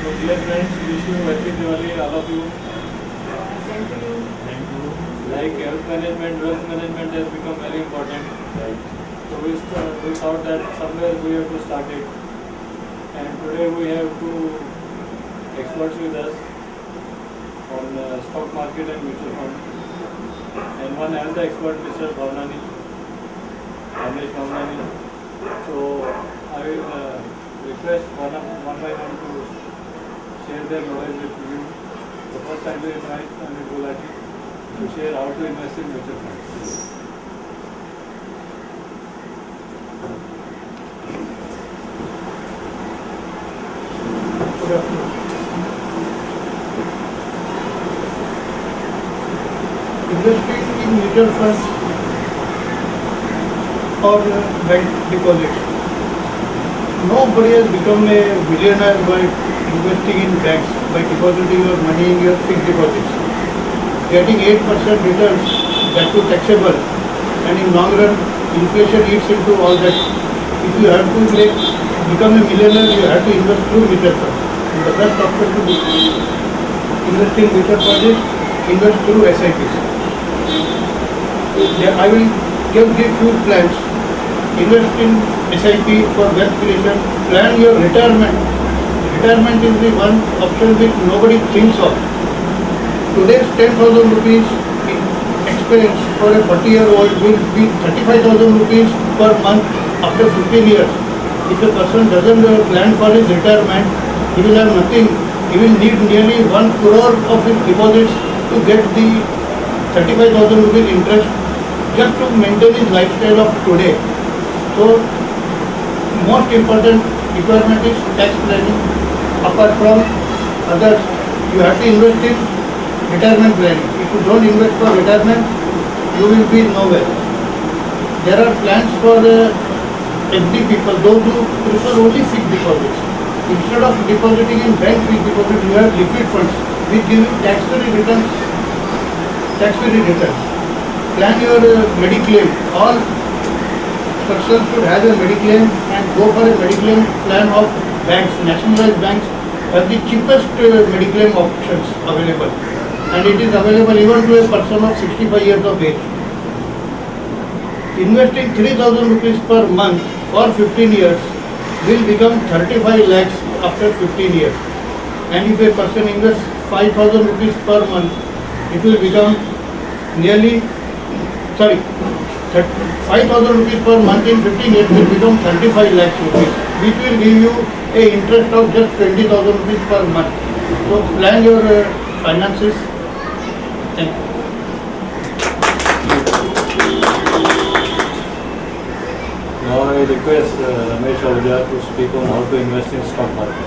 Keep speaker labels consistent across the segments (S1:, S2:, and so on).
S1: So dear friends, wish you happy Diwali, all of you.
S2: Same to you.
S1: Thank you. Like health management, wealth management has become very important.
S3: Right.
S1: So we thought that somewhere we have to start it. And today we have two experts with us on stock market and mutual fund. And one health expert, Mr. Bhavnani, Ramesh Bhavnani. So I will request one by one to share their knowledge with you. So first I will invite Amit Gulati to share how to invest in mutual funds.
S4: Good afternoon. Investing in mutual funds or bank deposits. Nobody has become a millionaire by investing in banks, by depositing your money in your fixed deposits. Getting 8% returns, that too taxable, and in long run, inflation eats into all that. If you have to become a millionaire, you have to invest through mutual funds. And the best option to invest in mutual funds is invest through SIPs. I will give few plans. Invest in SIP for wealth creation. Plan your retirement. Retirement is the one option which nobody thinks of. Today's 10,000 rupees expense for a 40-year-old will be 35,000 rupees per month after 15 years. If a person doesn't plan for his retirement, he will have nothing. He will need nearly 1 crore of his deposits to get the 35,000 rupees interest just to maintain his lifestyle of today. So, most important requirement is tax planning. Apart from others, you have to invest in retirement planning. If you don't invest for retirement, you will be nowhere. There are plans for FD people, those who prefer only fixed deposits. Instead of depositing in bank fixed deposit, you have liquid funds which give you tax-free returns. Plan your Mediclaim. All persons should have a Mediclaim and go for a Mediclaim plan of banks. Nationalized banks have the cheapest Mediclaim options available, and it is available even to a person of 65 years of age. Investing 3,000 rupees per month for 15 years will become 35 lakhs after 15 years. And if a person invests 5,000 rupees per month, it will become 5,000 rupees per month in 15 years will become 35 lakhs rupees, which will give you a interest of just 20,000 rupees per month. So plan your finances. Thank you.
S1: Now I request Ramesh Ahuja to speak on how to invest in stock market.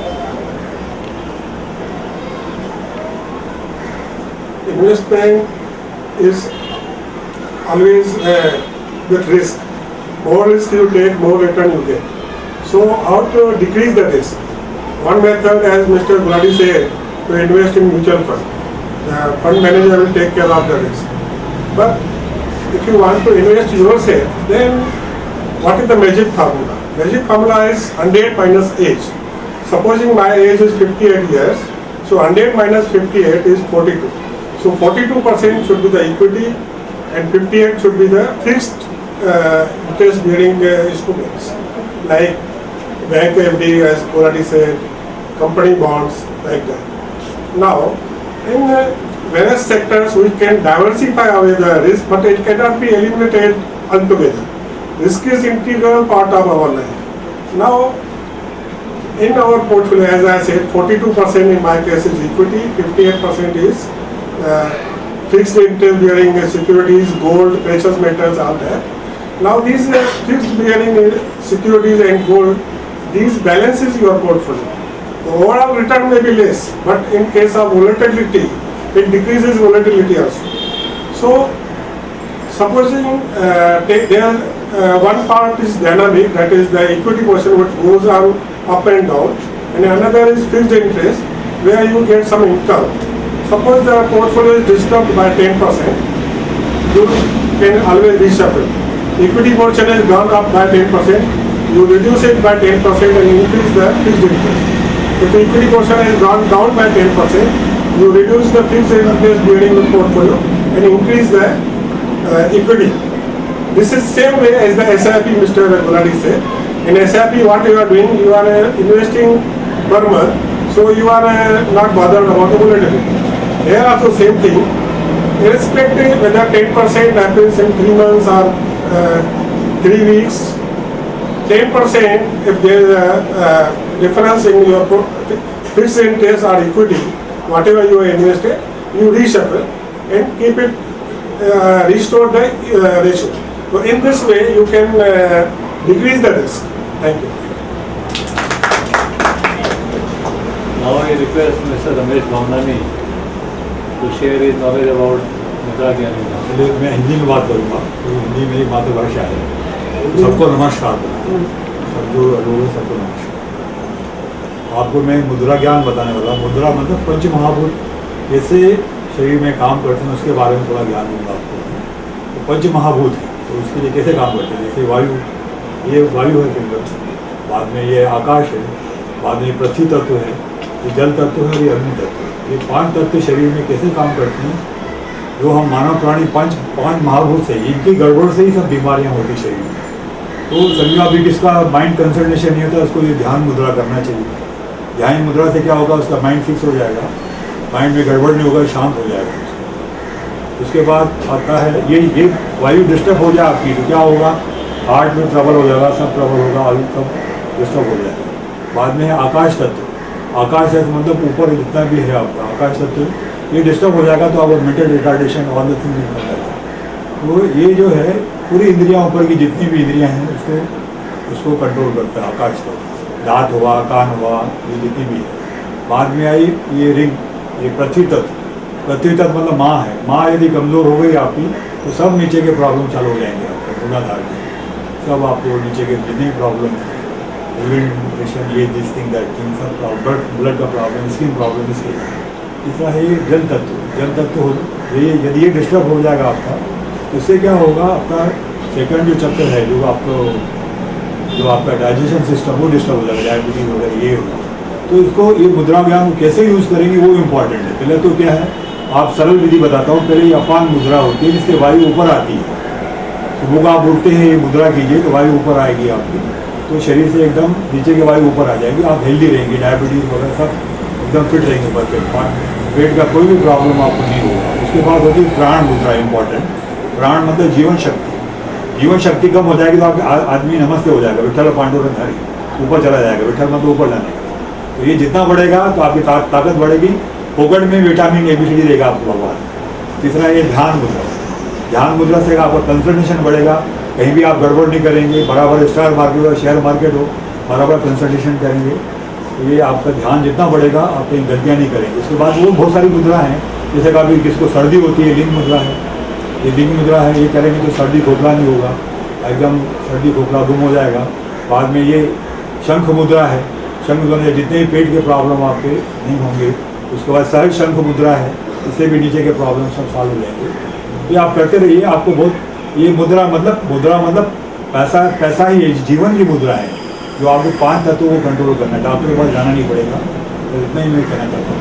S3: Investment is always with risk. More risk you take, more return you get. So how to decrease the risk? One method, as Mr. Gulati said, to invest in mutual fund. The fund manager will take care of the risk. But if you want to invest yourself, then what is the magic formula? Magic formula is 100 minus age. Supposing my age is 58 years, so 100 minus 58 is 42. So 42% should be the equity and 58 should be the fixed interest bearing instruments like bank FD, as Gulati said, company bonds, like that. Now, in various sectors we can diversify away the risk, but it cannot be eliminated altogether. Risk is integral part of our life. Now, in our portfolio, as I said, 42% in my case is equity, 58% is fixed interest bearing securities, gold, precious metals, all that. Now these fixed bearing securities and gold, these balances your portfolio. The overall return may be less, but in case of volatility, it decreases volatility also. So, supposing one part is dynamic, that is the equity portion which goes on up and down, and another is fixed interest where you get some income. Suppose the portfolio is disturbed by 10%, you can always reshuffle. Equity portion has gone up by 10%, you reduce it by 10% and increase the fixed interest. if the equity portion has gone down by 10%, you reduce the fixed interest bearing the portfolio and increase the equity. This is same way as the SIP Mr. Gulati said. In SIP what you are doing, you are investing per month, so you are not bothered about the volatility. Here also same thing, irrespective whether 10% happens in 3 months or 3 weeks, 10% if there is a difference in your fixed interest or equity, whatever you have invested, you reshuffle and keep it, restore the ratio. So in this way you can decrease the risk. Thank you.
S1: Now I request Mr. Ramesh Bhavnani to share his knowledge about Mudra Gyan Yojana.
S5: पहले मैं हिंदी में बात करूँगा, तो हिंदी मेरी मातृभाषा है। सबको नमस्कार, सबको लोगों सबको नमस्कार। आपको मैं मुद्रा ज्ञान बताने वाला। मुद्रा मतलब पंच महाभूत कैसे शरीर में काम करते हैं उसके बारे में थोड़ा ज्ञान दूंगा आपको। तो पंच महाभूत है, तो उसके लिए कैसे काम करते हैं, जैसे वायु, ये वायु है सिंगल, बाद में ये आकाश है, बाद में पृथ्वी तत्व है, ये जल तत्व है और ये अग्नि तत्व है। ये 5 तत्व शरीर में कैसे काम करते हैं, जो हम मानव प्राणी पांच महाभूत से, इनकी गड़बड़ से ही सब बीमारियां होती शरीर में। तो समझो अभी किसका माइंड कंसंट्रेशन नहीं होता, उसको ये ध्यान मुद्रा करना चाहिए। ध्यान मुद्रा से क्या होगा, उसका माइंड फिक्स हो जाएगा, माइंड में गड़बड़ नहीं होगा, शांत हो जाएगा। उसके बाद आता है ये वायु डिस्टर्ब हो जाए आपकी, तो क्या होगा, हार्ट में ट्रबल हो जाएगा, सब ट्रबल होगा, आयु सब डिस्टर्ब हो जाएगा। बाद में है आकाश तत्व। आकाश तत्व मतलब ऊपर जितना भी है आपका आकाश तत्व, ये डिस्टर्ब हो जाएगा तो आप mental retardation all the thing कर जाएगा। तो ये जो है पूरी इंद्रियां, ऊपर की जितनी भी इंद्रियां हैं उसको कंट्रोल करता है आकाश तत्व। दांत हुआ, कान हुआ, ये जितनी भी है। बाद में आई ये रिंग, ये पृथ्वी तत्व। पृथ्वी तत्व मतलब माँ है। माँ यदि कमज़ोर हो गई आपकी तो सब नीचे के प्रॉब्लम चालू हो जाएंगे आपके मूलाधार में, सब आपको नीचे के जितनी प्रॉब्लम है, यूरिन इन्फेक्शन, ये दिस थिंग दैट थिंग, सब ब्लड का प्रॉब्लम, स्किन प्रॉब्लम, इसके तीसरा है ये जल तत्व। जल तत्व हो ये यदि ये डिस्टर्ब हो जाएगा आपका, तो इससे क्या होगा, आपका सेकंड जो चक्कर है, जो आपका डाइजेशन सिस्टम, वो डिस्टर्ब हो जाएगा, डायबिटीज वगैरह ये होगा। तो इसको ये मुद्रा ज्ञान कैसे यूज़ करेंगे वो इम्पॉर्टेंट है। पहले तो क्या है, आप सरल विधि बताता हूँ। पहले ये अपान मुद्रा होती है, जिससे वायु ऊपर आती है। सुबह को आप उठते हैं, ये मुद्रा कीजिए तो वायु ऊपर आएगी आपकी, तो शरीर से एकदम नीचे की वायु ऊपर आ जाएगी, आप हेल्दी रहेंगे, डायबिटीज़ वगैरह सब एकदम फिट रहेंगे, परफेक्ट, पेट का कोई भी प्रॉब्लम आपको नहीं होगा। उसके बाद होती है प्राण मुद्रा, इंपॉर्टेंट। प्राण मतलब जीवन शक्ति। जीवन शक्ति कम हो जाएगी तो आपके आदमी नमस्ते हो जाएगा, विठ्ठल पांडुरंग हरि, ऊपर चला जाएगा। विठ्ठल मतलब ऊपर जाने का, तो ये जितना बढ़ेगा तो आपकी ताकत बढ़ेगी। फोकट में विटामिन ABCD देगा आपको भगवान। तीसरा ये ध्यान मुद्रा। ध्यान मुद्रा से आपका कंसंट्रेशन बढ़ेगा, कहीं भी आप गड़बड़ नहीं करेंगे, बराबर स्टॉक मार्केट हो, शेयर मार्केट हो, बराबर कंसंट्रेशन करेंगे। तो ये आपका ध्यान जितना बढ़ेगा आप कहीं गलतियाँ नहीं करेंगे। उसके बाद वो बहुत सारी मुद्रा हैं, जैसे कभी किसको सर्दी होती है, लिंग मुद्रा है, ये लिंग मुद्रा है, ये करेंगे तो सर्दी खोखला नहीं होगा, एकदम सर्दी खोखला गुम हो जाएगा। बाद में ये शंख मुद्रा है। शंख मुद्रा जितने भी पेट के प्रॉब्लम आपके नहीं होंगे। उसके बाद सहज शंख मुद्रा है, इससे भी नीचे के प्रॉब्लम सब सॉल्व हो जाएंगे। ये आप करते रहिए, आपको बहुत ये मुद्रा मतलब पैसा ही है, जीवन की मुद्रा है, जो आपको 5 तत्वों को कंट्रोल करना है। डॉक्टर के पास जाना नहीं पड़ेगा। तो इतना ही मैं कहना चाहता हूँ।